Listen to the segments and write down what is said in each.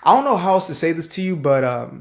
I don't know how else to say this to you, but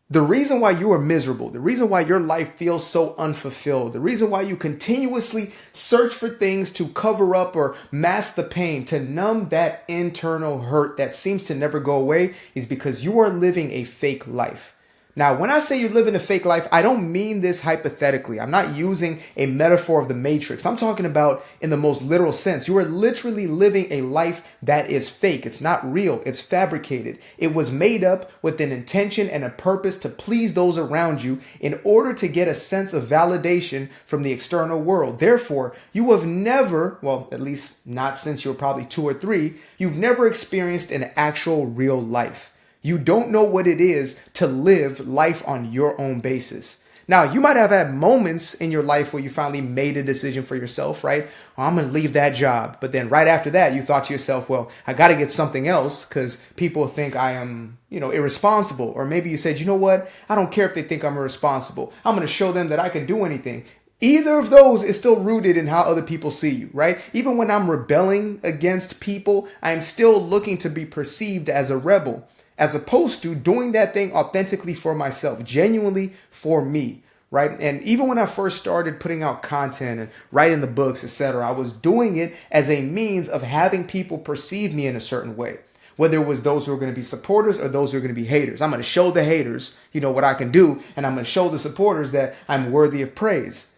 the reason why you are miserable, the reason why your life feels so unfulfilled, the reason why you continuously search for things to cover up or mask the pain, to numb that internal hurt that seems to never go away, is because you are living a fake life. Now, when I say you're living a fake life, I don't mean this hypothetically. I'm not using a metaphor of the Matrix. I'm talking about in the most literal sense. You are literally living a life that is fake. It's not real. It's fabricated. It was made up with an intention and a purpose to please those around you in order to get a sense of validation from the external world. Therefore, you have never, well, at least not since you were probably 2 or 3, you've never experienced an actual real life. You don't know what it is to live life on your own basis. Now, you might have had moments in your life where you finally made a decision for yourself, right? Well, I'm going to leave that job. But then right after that, you thought to yourself, well, I got to get something else because people think I am, irresponsible. Or maybe you said, you know what? I don't care if they think I'm irresponsible. I'm going to show them that I can do anything. Either of those is still rooted in how other people see you, right? Even when I'm rebelling against people, I'm still looking to be perceived as a rebel, as opposed to doing that thing authentically for myself, genuinely for me, right? And even when I first started putting out content and writing the books, etc., I was doing it as a means of having people perceive me in a certain way. Whether it was those who are going to be supporters or those who are going to be haters. I'm going to show the haters, what I can do, and I'm going to show the supporters that I'm worthy of praise.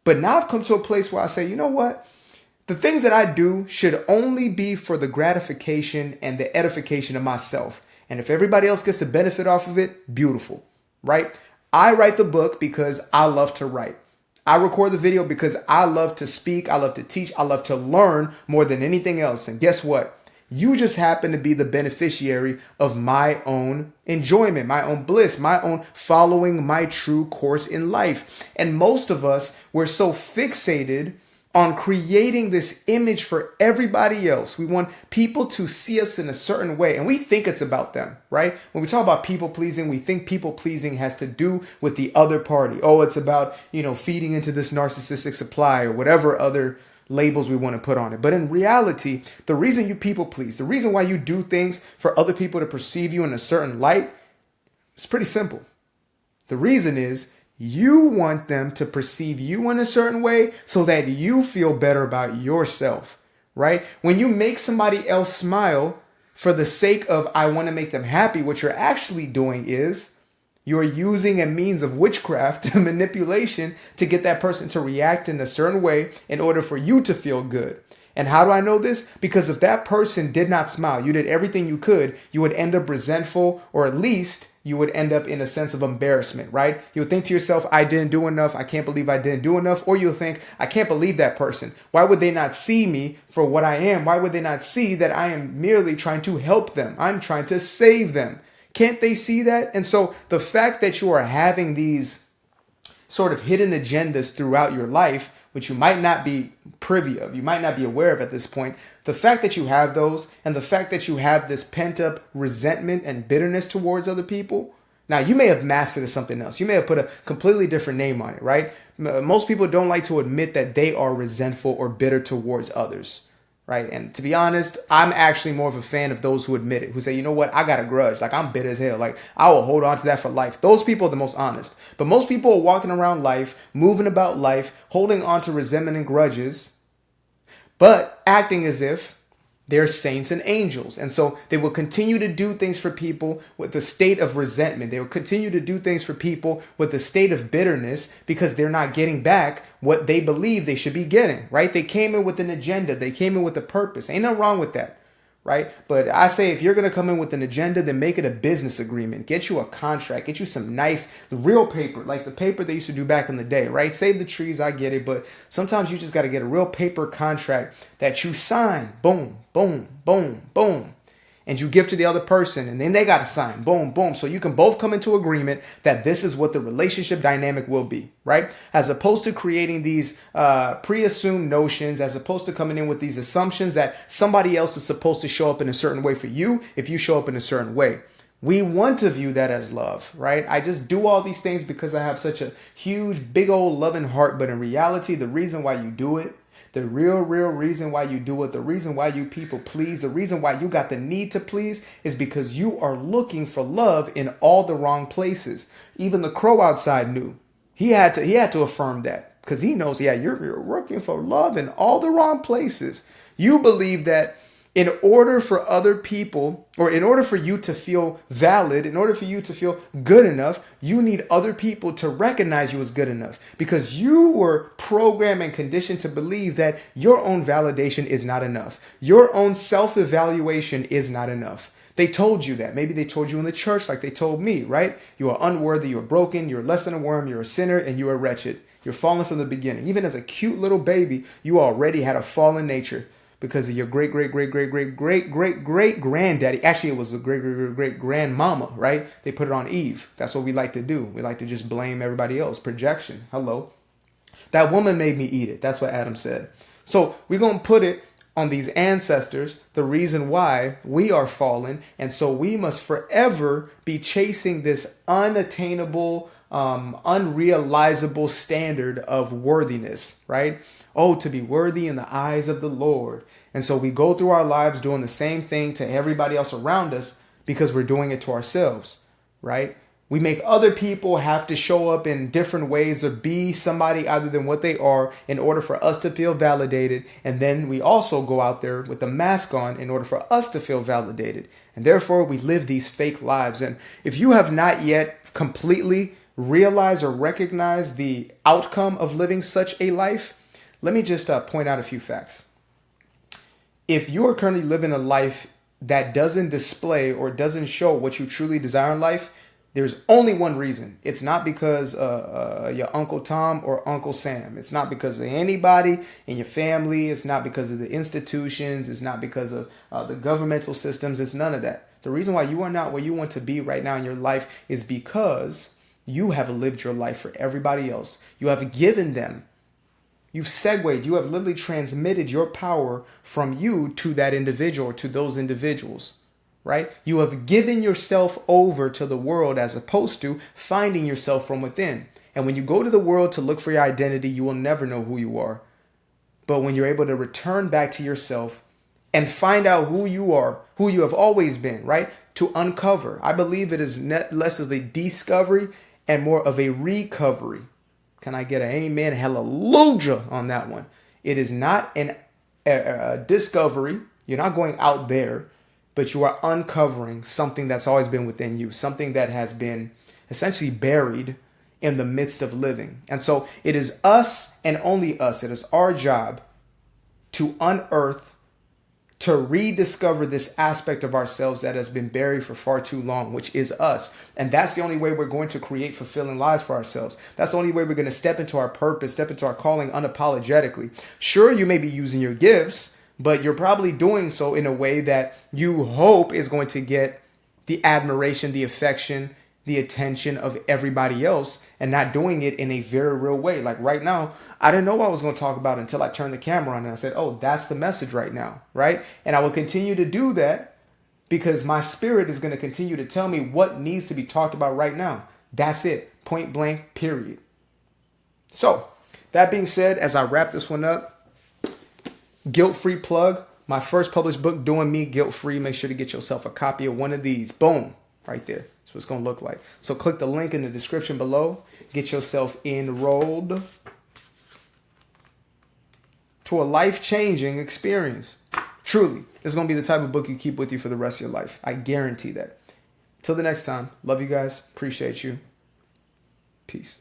But now I've come to a place where I say, you know what? The things that I do should only be for the gratification and the edification of myself. And if everybody else gets to benefit off of it, beautiful, right? I write the book because I love to write. I record the video because I love to speak. I love to teach. I love to learn more than anything else. And guess what? You just happen to be the beneficiary of my own enjoyment, my own bliss, my own following my true course in life. And most of us, we're so fixated on creating this image for everybody else. We want people to see us in a certain way, and we think it's about them, right? When we talk about people pleasing, we think people pleasing has to do with the other party. Oh, it's about, feeding into this narcissistic supply or whatever other labels we want to put on it. But in reality, the reason you people please, the reason why you do things for other people to perceive you in a certain light, is pretty simple. The reason is you want them to perceive you in a certain way so that you feel better about yourself, right? When you make somebody else smile for the sake of I want to make them happy, what you're actually doing is you're using a means of witchcraft and manipulation to get that person to react in a certain way in order for you to feel good. And how do I know this? Because if that person did not smile, you did everything you could, you would end up resentful, or at least you would end up in a sense of embarrassment, right? You would think to yourself, I didn't do enough. I can't believe I didn't do enough. Or you'll think, I can't believe that person. Why would they not see me for what I am? Why would they not see that I am merely trying to help them? I'm trying to save them. Can't they see that? And so the fact that you are having these sort of hidden agendas throughout your life, which you might not be privy of, you might not be aware of at this point, the fact that you have those and the fact that you have this pent up resentment and bitterness towards other people, now you may have masked it as something else. You may have put a completely different name on it, right? Most people don't like to admit that they are resentful or bitter towards others, right? And to be honest, I'm actually more of a fan of those who admit it, who say, you know what, I got a grudge. Like, I'm bitter as hell. Like, I will hold on to that for life. Those people are the most honest. But most people are walking around life, moving about life, holding on to resentment and grudges, but acting as if they're saints and angels. And so they will continue to do things for people with the state of resentment. They will continue to do things for people with the state of bitterness because they're not getting back what they believe they should be getting, right? They came in with an agenda. They came in with a purpose. Ain't nothing wrong with that, right? But I say if you're going to come in with an agenda, then make it a business agreement. Get you a contract. Get you some nice real paper, like the paper they used to do back in the day, right? Save the trees, I get it. But sometimes you just got to get a real paper contract that you sign. Boom, boom, boom, boom. And you give to the other person, and then they got to sign. Boom, boom. So you can both come into agreement that this is what the relationship dynamic will be, right? As opposed to creating these pre-assumed notions, as opposed to coming in with these assumptions that somebody else is supposed to show up in a certain way for you if you show up in a certain way. We want to view that as love, right? I just do all these things because I have such a huge, big old loving heart. But in reality, the reason why you do it The real reason why you do it, the reason why you people please, the reason why you got the need to please is because you are looking for love in all the wrong places. Even the crow outside knew. He had to affirm that because he knows, yeah, you're working for love in all the wrong places. You believe that in order for other people, or in order for you to feel valid, in order for you to feel good enough, you need other people to recognize you as good enough because you were programmed and conditioned to believe that your own validation is not enough. Your own self-evaluation is not enough. They told you that. Maybe they told you in the church like they told me, right? You are unworthy, you are broken, you're less than a worm, you're a sinner, and you are wretched. You're fallen from the beginning. Even as a cute little baby, you already had a fallen nature because of your great granddaddy. Actually, it was a great grandmama, right? They put it on Eve. That's what we like to do. We like to just blame everybody else. Projection. Hello. That woman made me eat it. That's what Adam said. So we're going to put it on these ancestors, the reason why we are fallen. And so we must forever be chasing this unattainable, unrealizable standard of worthiness, right? Oh, to be worthy in the eyes of the Lord. And so we go through our lives doing the same thing to everybody else around us because we're doing it to ourselves, right? We make other people have to show up in different ways or be somebody other than what they are in order for us to feel validated. And then we also go out there with the mask on in order for us to feel validated. And therefore, we live these fake lives. And if you have not yet completely realized or recognized the outcome of living such a life, let me just point out a few facts. If you are currently living a life that doesn't display or doesn't show what you truly desire in life, there's only one reason. It's not because your Uncle Tom or Uncle Sam. It's not because of anybody in your family. It's not because of the institutions. It's not because of the governmental systems. It's none of that. The reason why you are not where you want to be right now in your life is because you have lived your life for everybody else. You have given them. You've segued. You have literally transmitted your power from you to that individual or to those individuals. Right? You have given yourself over to the world as opposed to finding yourself from within. And when you go to the world to look for your identity, you will never know who you are. But when you're able to return back to yourself and find out who you are, who you have always been, right? To uncover. I believe it is less of a discovery and more of a recovery. Can I get an amen? Hallelujah on that one. It is not a discovery. You're not going out there. But you are uncovering something that's always been within you, something that has been essentially buried in the midst of living. And so it is us and only us. It is our job to unearth, to rediscover this aspect of ourselves that has been buried for far too long, which is us. And that's the only way we're going to create fulfilling lives for ourselves. That's the only way we're going to step into our purpose, step into our calling unapologetically. Sure, you may be using your gifts, but you're probably doing so in a way that you hope is going to get the admiration, the affection, the attention of everybody else, and not doing it in a very real way. Like right now, I didn't know what I was going to talk about until I turned the camera on and I said, oh, that's the message right now, right? And I will continue to do that because my spirit is going to continue to tell me what needs to be talked about right now. That's it. Point blank, period. So that being said, as I wrap this one up, guilt-free plug, my first published book, Doing Me Guilt-Free. Make sure to get yourself a copy of one of these. Boom, right there. That's what it's going to look like. So click the link in the description below. Get yourself enrolled to a life-changing experience. Truly, it's going to be the type of book you keep with you for the rest of your life. I guarantee that. Till the next time, love you guys. Appreciate you. Peace.